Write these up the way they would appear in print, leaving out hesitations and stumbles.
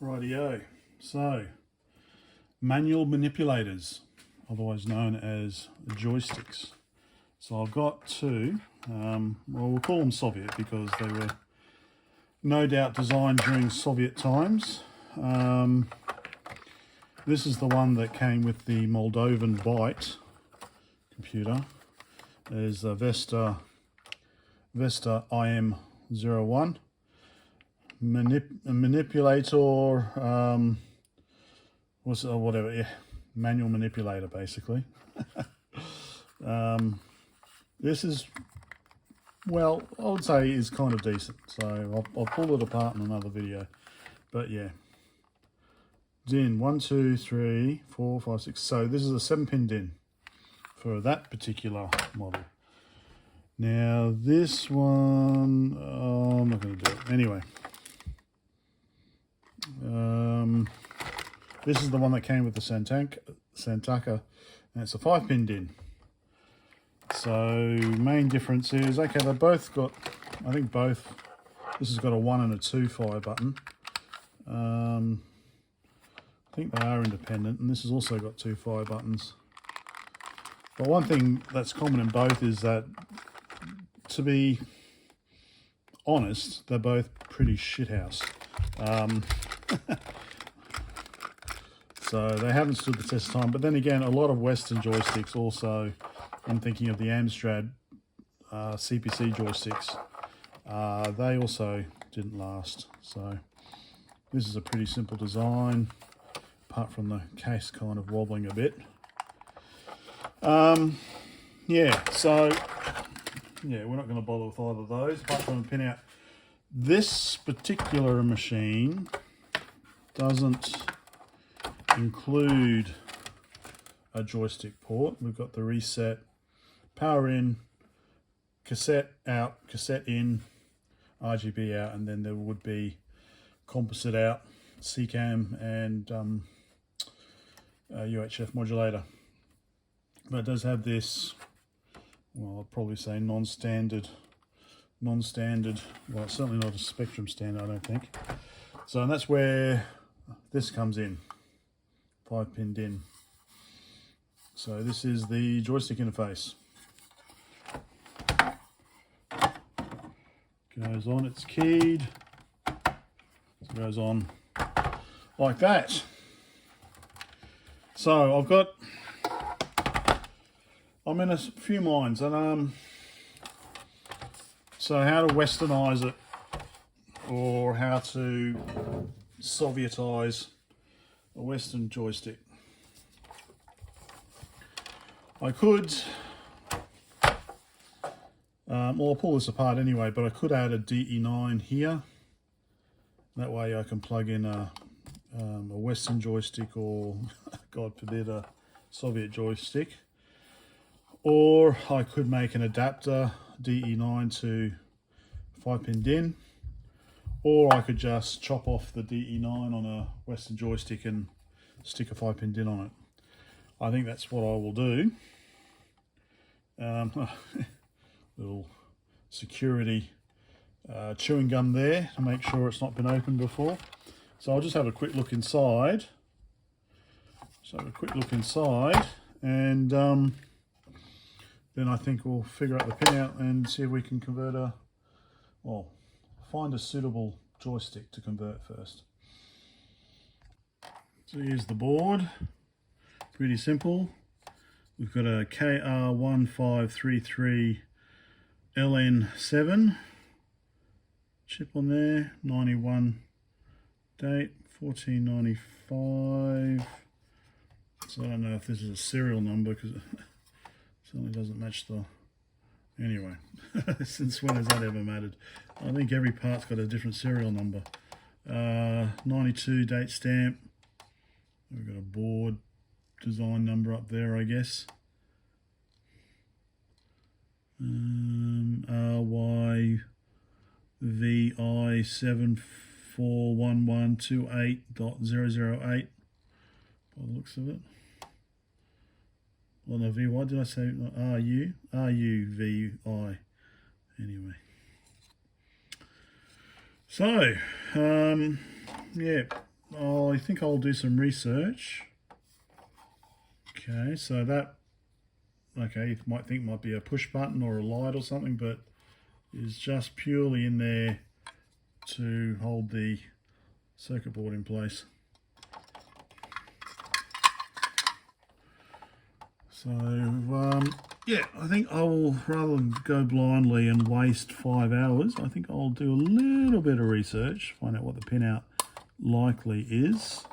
Rightio. So, manual manipulators, otherwise known as joysticks. So I've got two, well, we'll call them Soviet because they were no doubt designed during Soviet times. This is the one that came with the Moldovan Byte computer. There's a Vesta IM-01. Manipulator, whatever, yeah, manual manipulator basically. This is, well, I would say is kind of decent, so I'll pull it apart in another video, but yeah. DIN 1, 2, 3, 4, 5, 6. So this is a 7-pin DIN for that particular model. Now this one, I'm not going to do it anyway. This is the one that came with the Santaka, and it's a 5-pin DIN. So main difference is, okay, they both got, I think both, this has got a 1 and a 2 fire button. I think they are independent, and this has also got 2 fire buttons. But one thing that's common in both is that, to be honest, they're both pretty shithouse. So they haven't stood the test of time. But then again, a lot of Western joysticks also, I'm thinking of the Amstrad CPC joysticks, they also didn't last. So this is a pretty simple design, apart from the case kind of wobbling a bit. Yeah, so yeah, we're not going to bother with either of those, apart from a pinout. This particular machine doesn't include a joystick port. We've got the reset, power in, cassette out, cassette in, RGB out, and then there would be composite out, CCAM, and UHF modulator. But it does have this, well, I'd probably say non-standard, well, it's certainly not a Spectrum standard, I don't think. So, and that's where this comes in, 5-pin DIN. So this is the joystick interface. Goes on, it's keyed. It goes on like that. So I'm in a few minds, and so how to Westernize it, or how to Sovietize a Western joystick. I could, well, I'll pull this apart anyway, but I could add a DE9 here. That way I can plug in a Western joystick, or God forbid, a Soviet joystick. Or I could make an adapter DE9 to 5-pin DIN. Or I could just chop off the DE9 on a Western joystick and stick a 5-pin DIN on it. I think that's what I will do. Little security chewing gum there to make sure it's not been opened before. So I'll just have a quick look inside. And then I think we'll figure out the pinout and see if we can convert find a suitable joystick to convert first. So here's the board. Pretty simple. We've got a KR1533 LN7 chip on there, 91 date, 1495. So I don't know if this is a serial number because it certainly doesn't match the... Anyway, since when has that ever mattered? I think every part's got a different serial number. 92 date stamp. We've got a board design number up there, I guess. RYVI741128.008 by the looks of it. Well, no, VY, did I say RU? RUVI. Anyway. So, yeah, I think I'll do some research. Okay, so that, okay, you might think might be a push button or a light or something, but is just purely in there to hold the circuit board in place. So yeah, I think I will, rather than go blindly and waste 5 hours, I think I'll do a little bit of research, find out what the pinout likely is,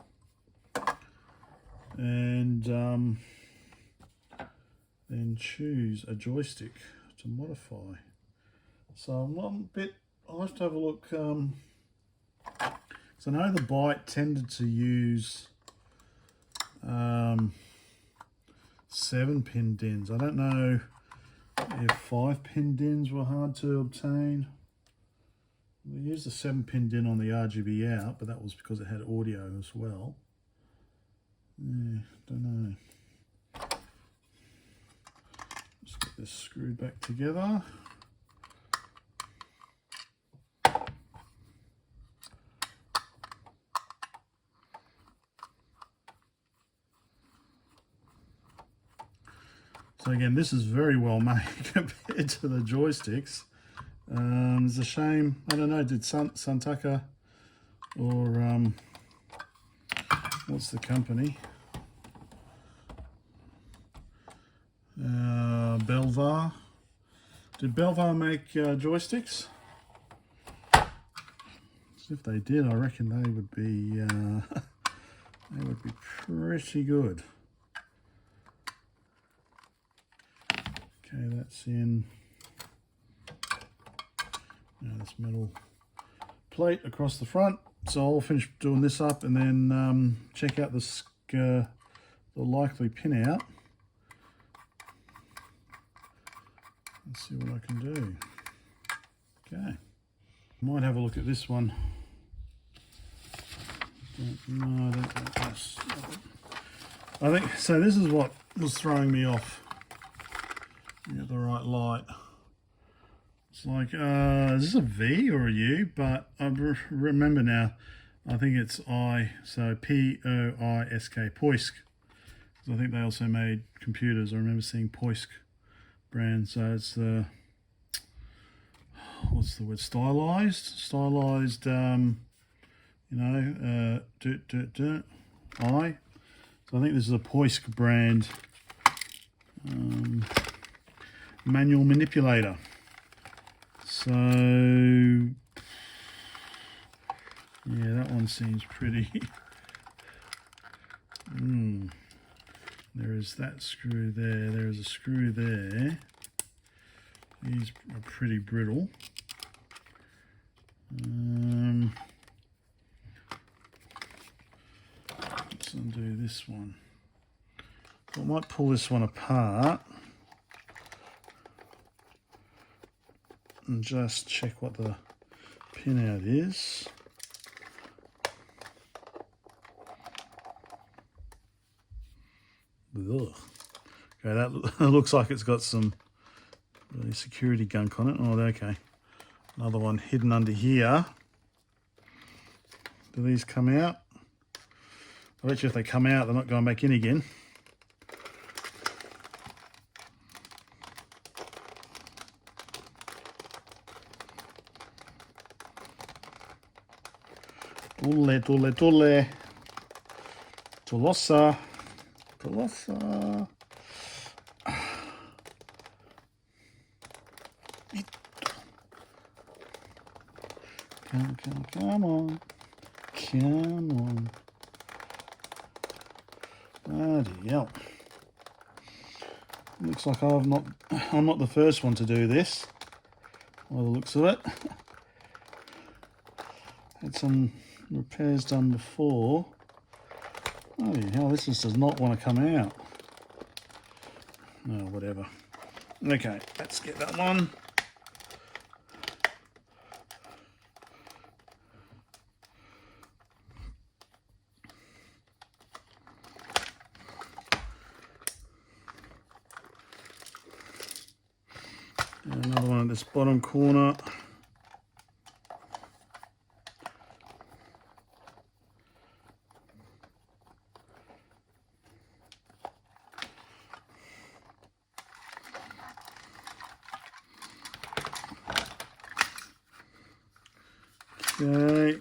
and then choose a joystick to modify. So I'm a bit, I'll have to have a look. So I know the Byte tended to use 7-pin DINs. I don't know if 5-pin DINs were hard to obtain. We used a 7-pin DIN on the RGB out, but that was because it had audio as well. Yeah, don't know. Let's get this screwed back together. So again, this is very well made compared to the joysticks. It's a shame, I don't know, did Santaka or what's the company? Belvar. Did Belvar make joysticks? If they did, I reckon they would be pretty good. Okay, that's in this metal plate across the front. So I'll finish doing this up and then check out the likely pinout. Let's see what I can do. Okay, might have a look at this one. No, I don't think this. I think so. This is what was throwing me off. Get the right light. It's like, is this a V or a U? But I remember now, I think it's I, so P-O-I-S-K, Poisk. I think they also made computers. I remember seeing Poisk brand. So it's the, what's the word, stylized, I. So I think this is a Poisk brand manual manipulator. So yeah, that one seems pretty. There is that screw there. There is a screw there. These are pretty brittle. Let's undo this one. I might pull this one apart and just check what the pinout is. Ugh. Okay, that looks like it's got some really security gunk on it. Oh, okay. Another one hidden under here. Do these come out? I bet you if they come out, they're not going back in again. Tule. Tolosa. Come on. Bloody hell. Looks like I'm not the first one to do this, by the looks of it. Had some repairs done before. Bloody hell, this just does not want to come out. No, whatever. Okay, let's get that one. And another one at this bottom corner. Okay.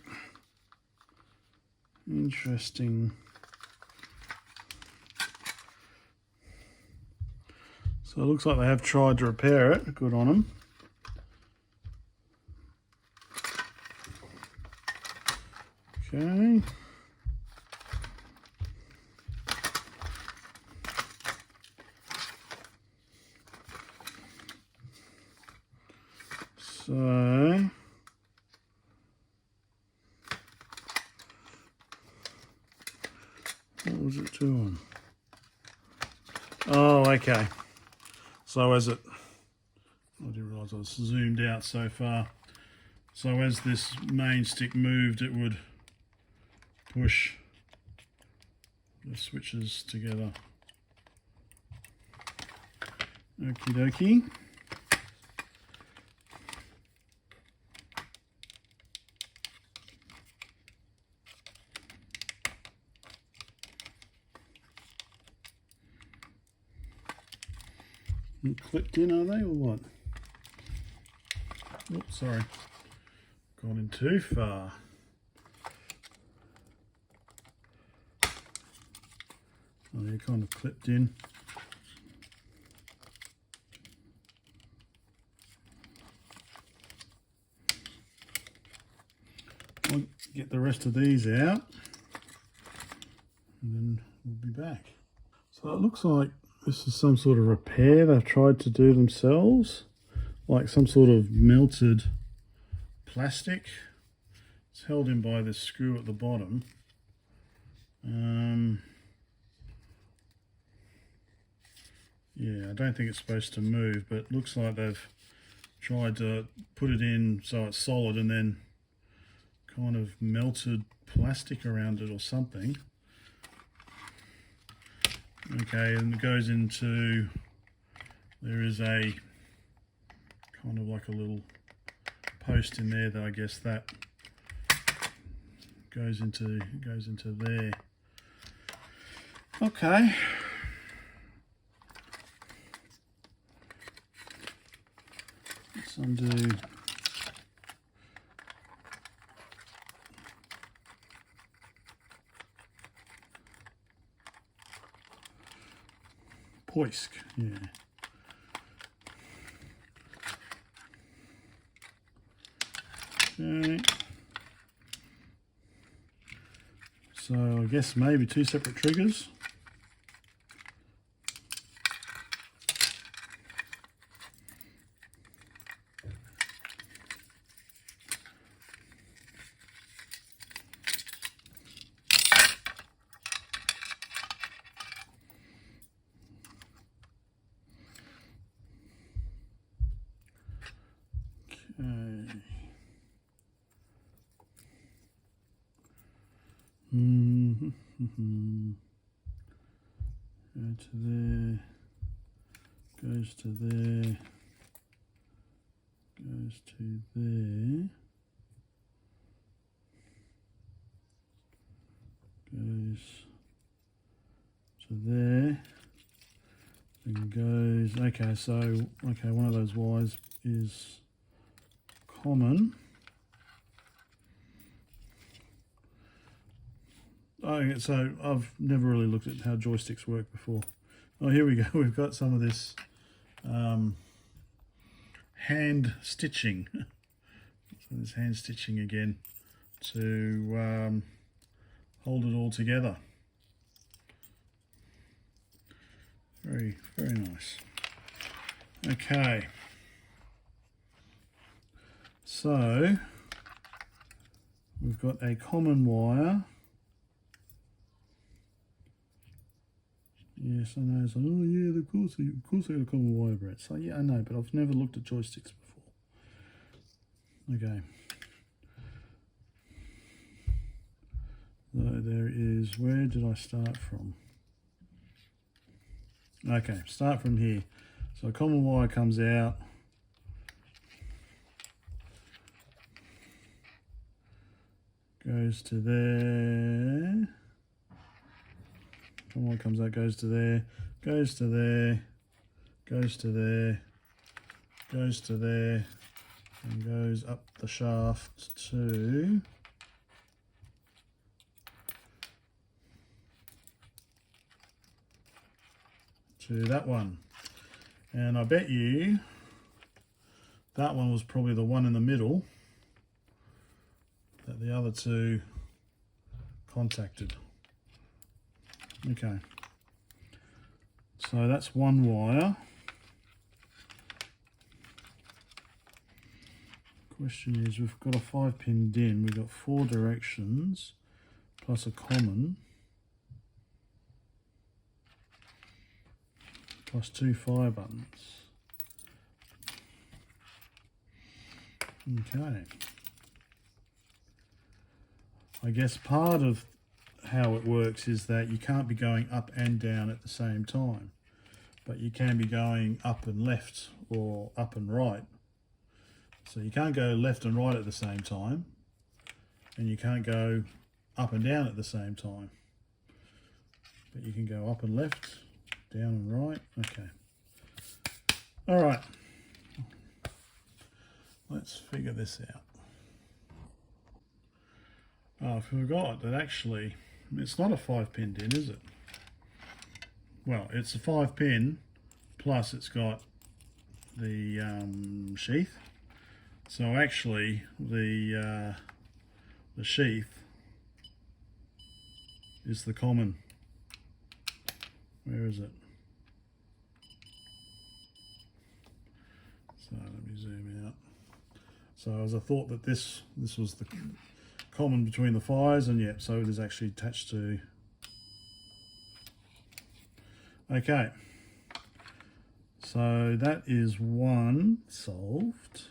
Interesting. So it looks like they have tried to repair it. Good on them. Okay. So what was it doing? Oh, okay. So as it, I didn't realise I was zoomed out so far. So as this main stick moved, it would push the switches together. Okie dokie. Clipped in, are they, or what? Oops, sorry. Gone in too far. Oh, they're kind of clipped in. I'll get the rest of these out and then we'll be back. So it looks like this is some sort of repair they've tried to do themselves, like some sort of melted plastic. It's held in by this screw at the bottom. Yeah, I don't think it's supposed to move, but it looks like they've tried to put it in so it's solid and then kind of melted plastic around it or something. Okay, and it goes into, there is a kind of like a little post in there that I guess that goes into there. Okay. Let's undo. Poisk, yeah. Okay. So I guess maybe two separate triggers. Go to there, goes to there, goes to there, goes to there, and goes, okay, so, okay, one of those wires is common. Okay, so I've never really looked at how joysticks work before. Oh, here we go. We've got some of this hand stitching. So this hand stitching again to hold it all together. Very, very nice. Okay. So we've got a common wire. Yes, I know. It's like, oh yeah, of course I got a common wire, Brett. So yeah, I know, but I've never looked at joysticks before. Okay. So there is, where did I start from? Okay, start from here. So a common wire comes out. Goes to there. Common wire comes out, goes to there, goes to there, goes to there, goes to there, and goes up the shaft to that one. And I bet you that one was probably the one in the middle that the other two contacted. Okay, so that's one wire. Question is, we've got a 5-pin DIN, we've got 4 directions plus a common plus 2 fire buttons. Okay. I guess part of how it works is that you can't be going up and down at the same time, but you can be going up and left or up and right. So you can't go left and right at the same time, and you can't go up and down at the same time, but you can go up and left, down and right. Okay. All right. Let's figure this out. Oh, I forgot that actually it's not a 5-pin DIN, is it? Well, it's a 5-pin plus it's got the sheath. So actually the sheath is the common. Where is it? So let me zoom out. So as I thought that this was the common between the fires, and yep, so it is actually attached to. Okay, so that is one solved.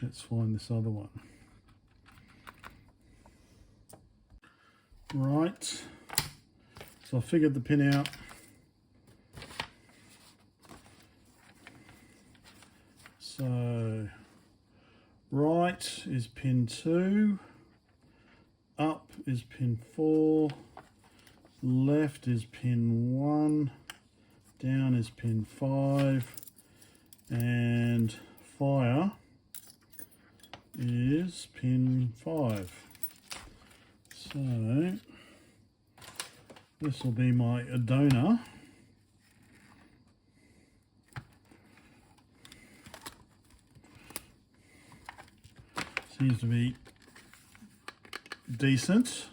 Let's find this other one. Right, so I figured the pin out. So right is pin 2, up is pin 4, left is pin 1, down is pin 5, and fire is pin 5. So this will be my donor. Seems to be decent.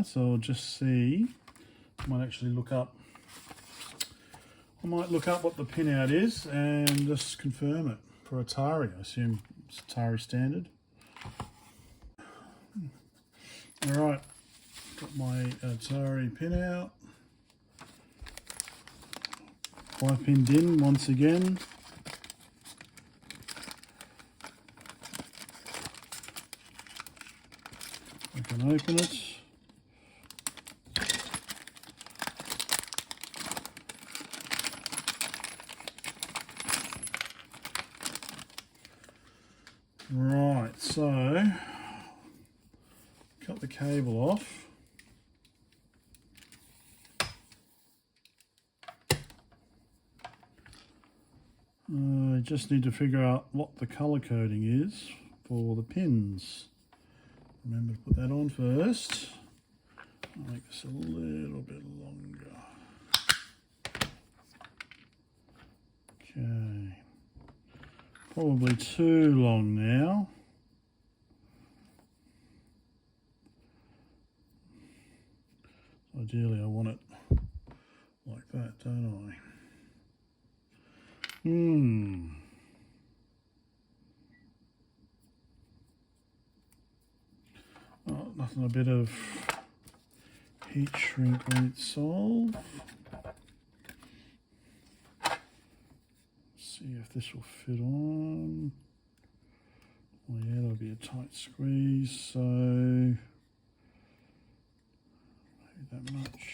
So I'll just see. I might actually look up. I might look up what the pinout is and just confirm it for Atari. I assume it's Atari standard. All right, got my Atari pinout. 5-pin DIN once again. I can open it. Right, so cut the cable off. I just need to figure out what the color coding is for the pins. Remember to put that on first. I'll make this a little bit longer. Okay. Probably too long now. Ideally I want it like that, don't I? Oh, nothing a bit of heat shrink won't solve. See if this will fit on. Well, yeah, that'll be a tight squeeze, so maybe that much.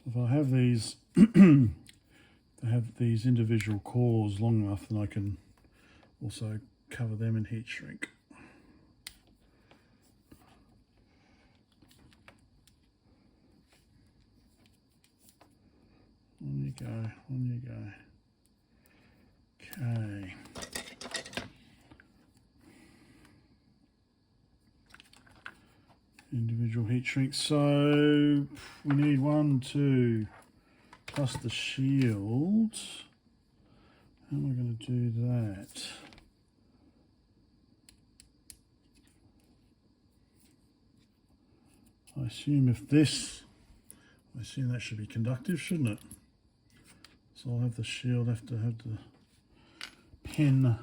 If I have these, to have these individual cores long enough, then I can also cover them in heat shrink. On you go, on you go. Okay. Individual heat shrink. So we need 1, 2, plus the shield. How am I going to do that? I assume that should be conductive, shouldn't it? So I'll have the shield, have to have the pin.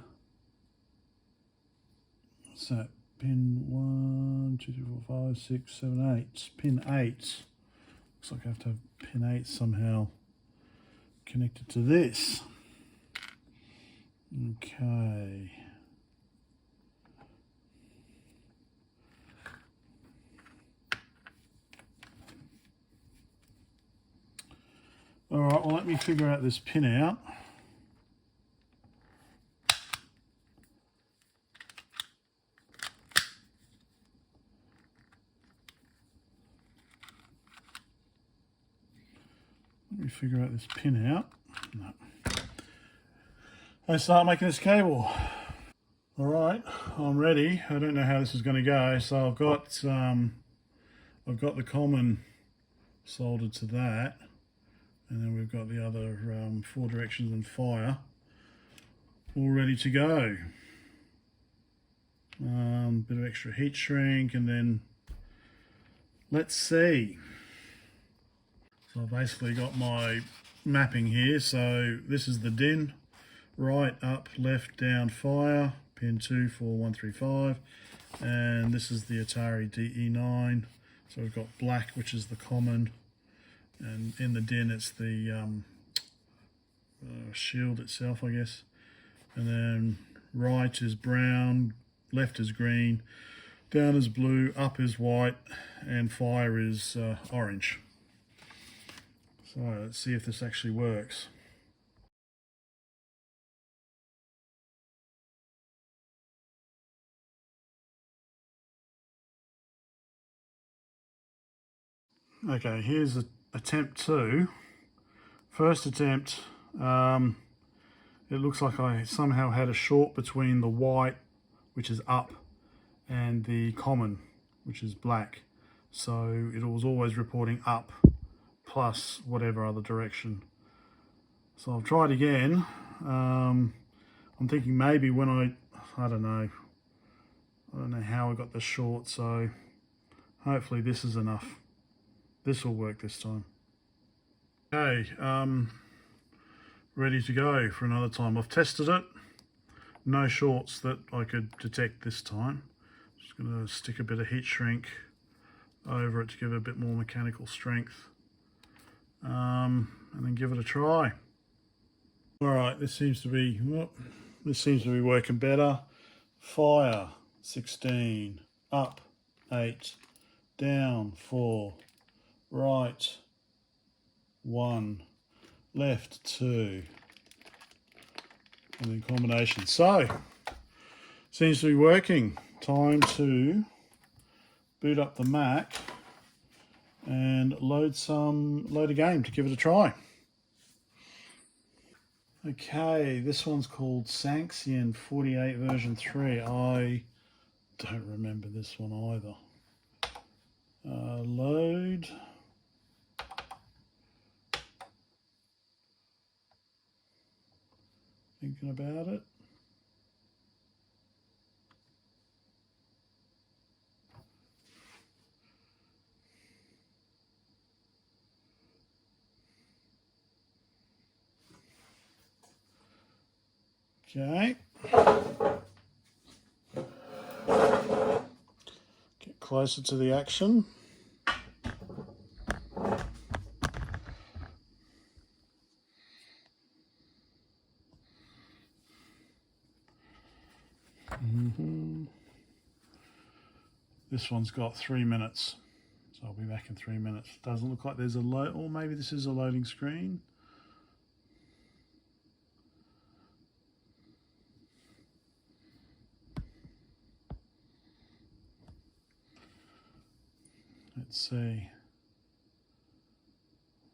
What's that? Pin 1, 2, 3, 4, 5, 6, 7, 8. Pin 8. Looks like I have to have pin 8 somehow connected to this. Okay. All right, well, let me figure out this pin out. Let me figure out this pin out. No. Let's start making this cable. All right, I'm ready. I don't know how this is going to go. So I've got the common soldered to that, and then we've got the other 4 directions and fire all ready to go. Bit of extra heat shrink, and then let's see. So I've basically got my mapping here. So this is the DIN, right, up, left, down, fire, pin 2, 4, 1, 3, 5, and this is the Atari DE9. So we've got black, which is the common, and in the DIN it's the shield itself, I guess. And then right is brown, left is green, down is blue, up is white, and fire is orange. So let's see if this actually works. Okay, here's attempt 2. First attempt, it looks like I somehow had a short between the white, which is up, and the common, which is black. So it was always reporting up plus whatever other direction. So I've tried again. I'm thinking maybe when I don't know how I got the short, so hopefully this is enough. This will work this time. Okay, ready to go for another time. I've tested it. No shorts that I could detect this time. Just going to stick a bit of heat shrink over it to give it a bit more mechanical strength, and then give it a try. All right, this seems to be working better. Fire 16, up 8, down 4, right 1, left 2, and then combination. So seems to be working. Time to boot up the Mac and load a game to give it a try. Okay, this one's called Sanxian 48 version 3. I don't remember this one either. Load. Thinking about it. Okay. Get closer to the action. This one's got 3 minutes. So I'll be back in 3 minutes. Doesn't look like there's a load, or maybe this is a loading screen. Let's see.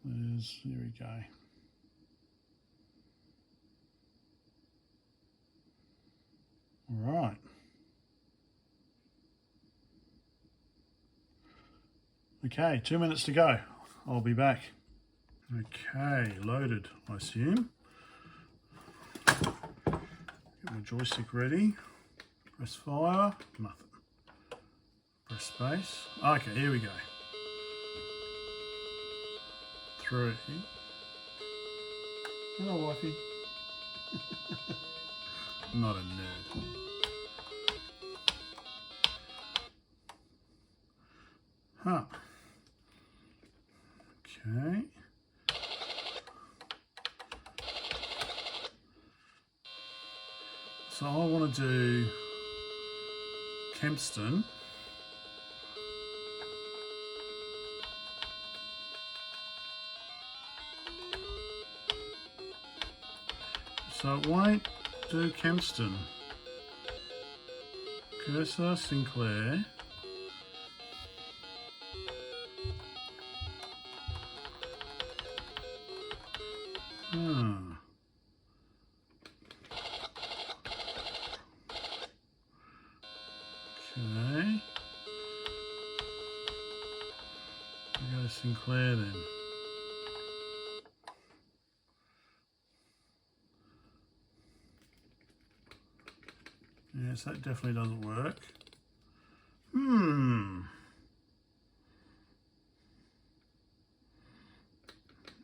Here we go. All right. Okay, 2 minutes to go. I'll be back. Okay, loaded, I assume. Get my joystick ready. Press fire. Nothing. Press space. Okay, here we go. 3. Hello, wifey. Not a nerd. Huh. Okay. So I want to do Kempston. So it won't do Kempston. Cursor, Sinclair. Okay. We'll go to Sinclair then. Yes, that definitely doesn't work.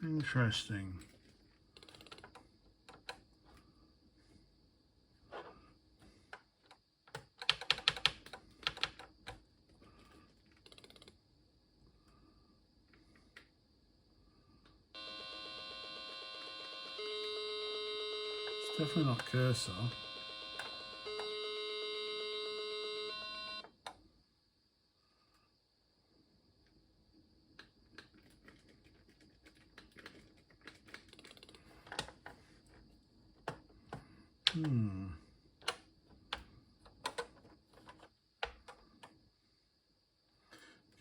Interesting. It's definitely not cursor.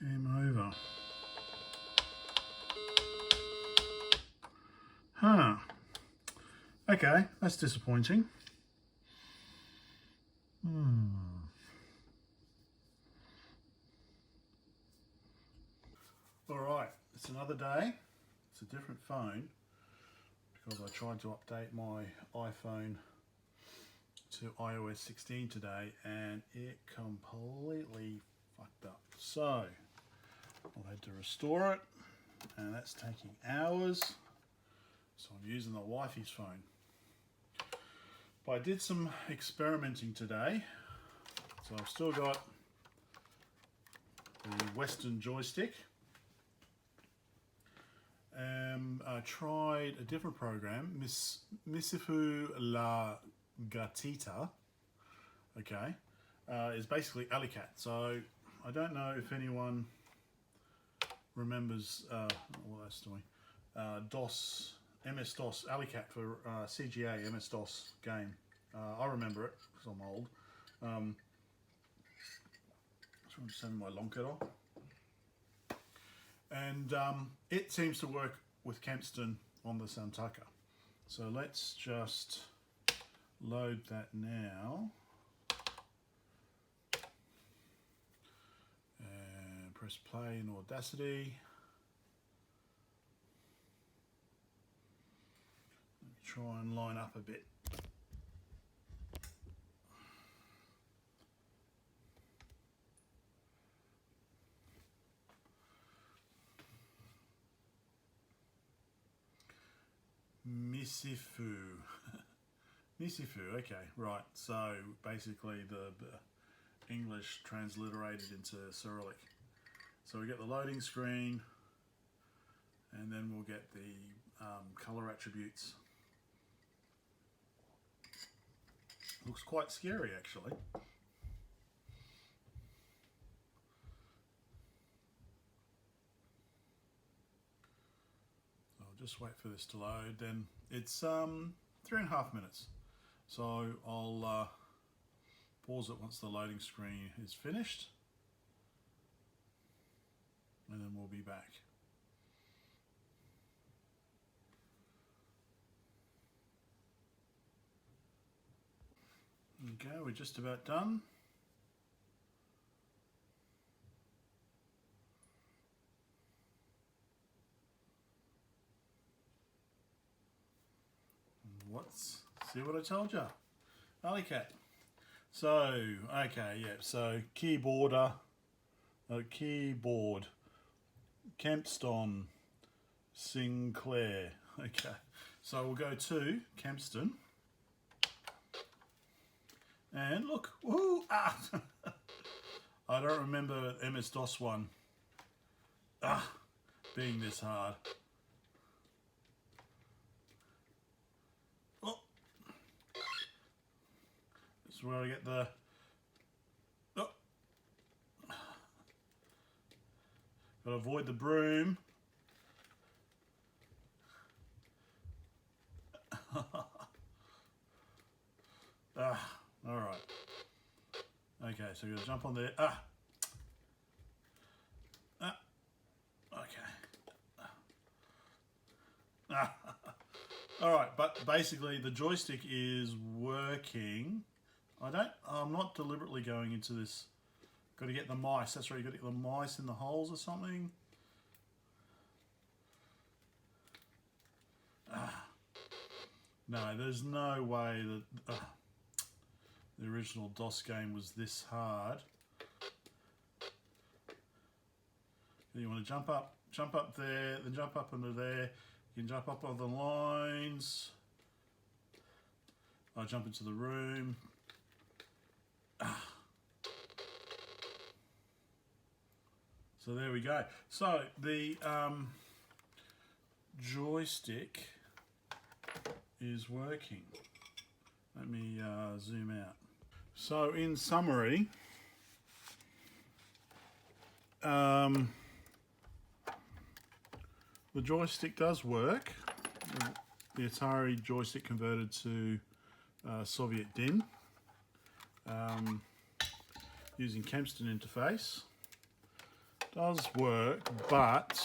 Game over. Huh. Okay, that's disappointing. Alright, it's another day. It's a different phone because I tried to update my iPhone to iOS 16 today and it completely fucked up. So I've had to restore it and that's taking hours. So I'm using the wifey's phone. But I did some experimenting today. So I've still got the Western joystick. I tried a different program, Misifu La Gatita. Okay, is basically Alicat. So I don't know if anyone remembers what that's doing. MS-DOS, Alicat for CGA MS-DOS game. I remember it because I'm old. I'm just having my long cut off. And it seems to work with Kempston on the Santaka. So let's just load that now. And press play in Audacity. Let me try and line up a bit. Misifu. Misifu, okay, right. So basically the English transliterated into Cyrillic. So we get the loading screen and then we'll get the color attributes. Looks quite scary actually. just wait for this to load. Then it's 3.5 minutes. So I'll pause it once the loading screen is finished, and then we'll be back. Okay, we're just about done. See what I told you? Okay. So, okay, yeah. So keyboard, Kempston, Sinclair. Okay. So we'll go to Kempston. And look, woohoo! Ah, I don't remember MS-DOS one being this hard. Where I get the gotta avoid the broom. All right. Okay, so we're gonna jump on there. Okay. All right, but basically the joystick is working. I'm not deliberately going into this. Got to get the mice. That's right, you got to get the mice in the holes or something. No, there's no way that the original DOS game was this hard. You want to jump up there, then jump up into there. You can jump up on the lines. I jump into the room. So there we go. So the joystick is working. Let me zoom out. So in summary, the joystick does work. The Atari joystick converted to Soviet DIN. Using Kempston interface does work, but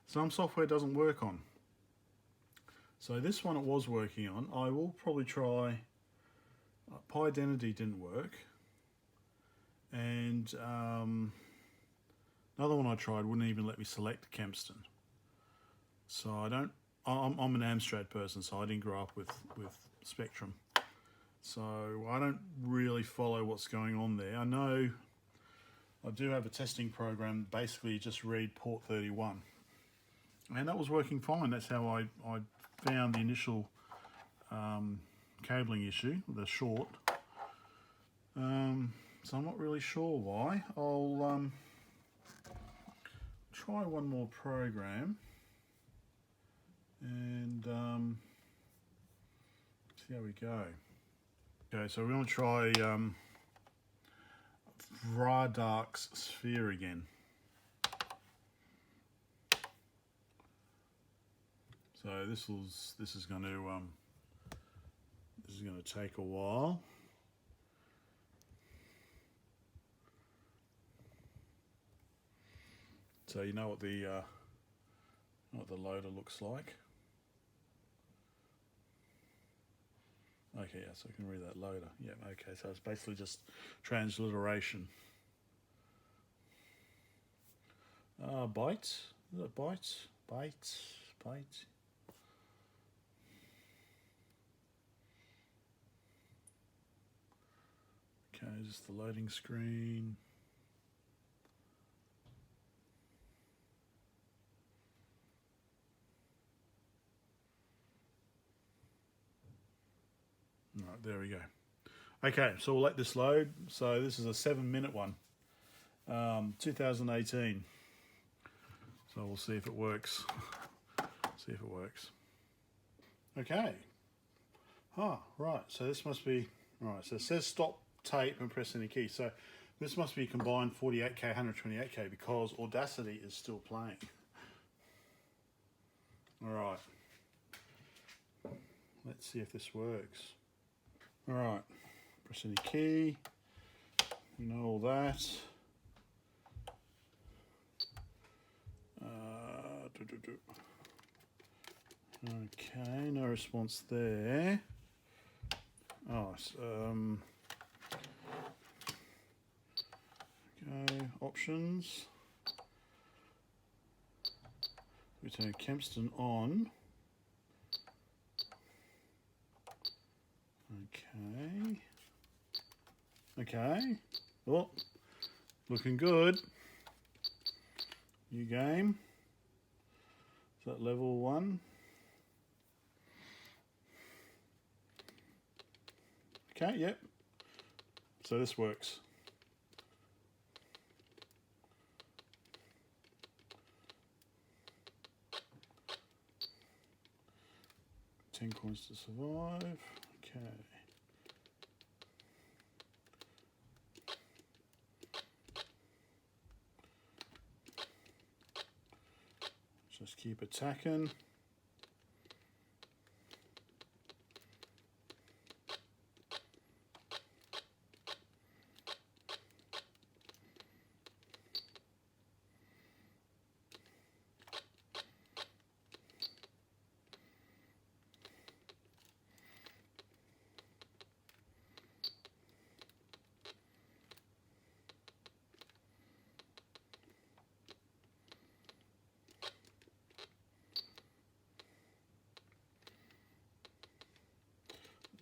some software doesn't work on. So this one it was working on. I will probably try. Pydenity didn't work, and another one I tried wouldn't even let me select Kempston. So I don't. I'm an Amstrad person, so I didn't grow up with Spectrum. So I don't really follow what's going on there. I know I do have a testing program, basically just read port 31. And that was working fine. That's how I found the initial cabling issue, the short. So I'm not really sure why. I'll try one more program and see how we go. Okay, so we're going to try Vradark's sphere again. So this is going to take a while. So you know what the loader looks like. Okay, yeah, so I can read that loader. Yeah, okay, so it's basically just transliteration. Byte? Is it byte? Byte? Okay, just the loading screen. All right, there we go. Okay, so we'll let this load. So this is a 7-minute one, 2018. So we'll see if it works. See if it works. Okay. Right. So this must be right. So it says stop tape and press any key. So this must be combined 48K, 128K because Audacity is still playing. Alright, let's see if this works. Alright, press any key, you know all that. Okay, no response there. Oh, okay, options. We turn Kempston on. Okay. Okay. Oh, looking good. New game. Is that level 1? Okay, yep. So this works. $10 coins to survive. Okay. Just keep attacking.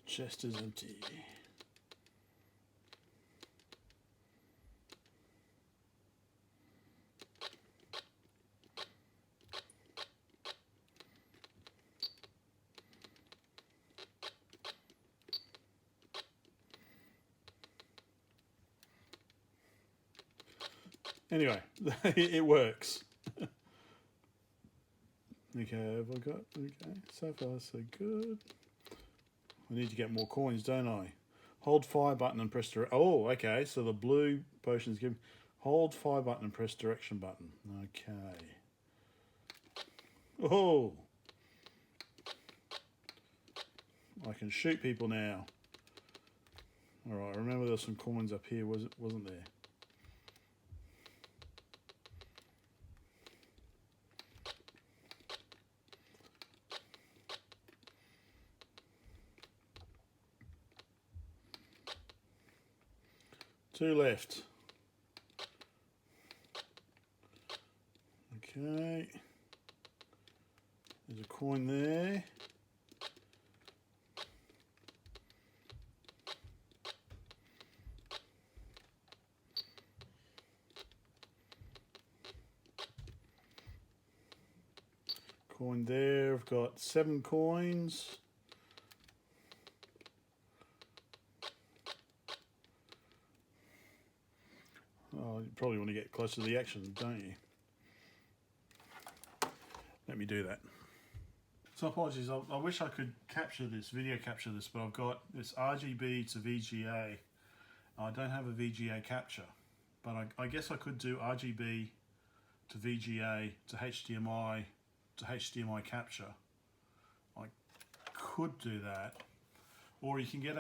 Chest is empty. Anyway, it works. Okay, have I got, okay, so far so good. I need to get more coins, don't I? Hold fire button and press direct. Oh, okay, so the blue potions give. Hold fire button and press direction button. Okay. Oh! I can shoot people now. Alright, remember there's some coins up here, wasn't there? Two left. Okay. There's a coin there. Coin there. I've got 7 coins. Oh, you probably want to get close to the action, don't you? Let me do that. So apologies, I wish I could video capture this, but I've got this RGB to VGA. I don't have a VGA capture, but I guess I could do RGB to VGA to HDMI capture. I could do that, or you can get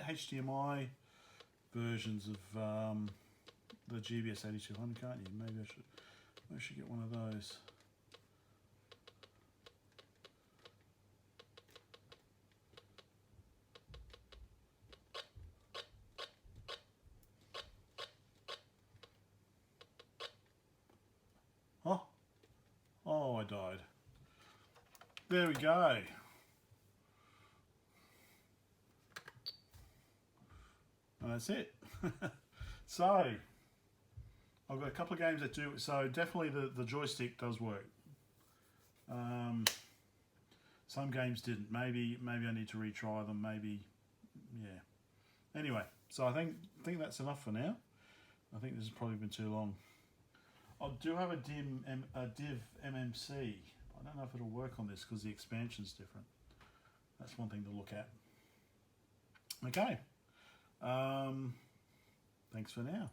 HDMI versions of the GBS 8200, can't you? Maybe I should get one of those. Oh, I died. There we go. And that's it. So, I've got a couple of games that do it. So definitely the joystick does work. Some games didn't. Maybe I need to retry them. Maybe, yeah. Anyway, so I think that's enough for now. I think this has probably been too long. I do have a div MMC. I don't know if it'll work on this because the expansion's different. That's one thing to look at. Okay. Thanks for now.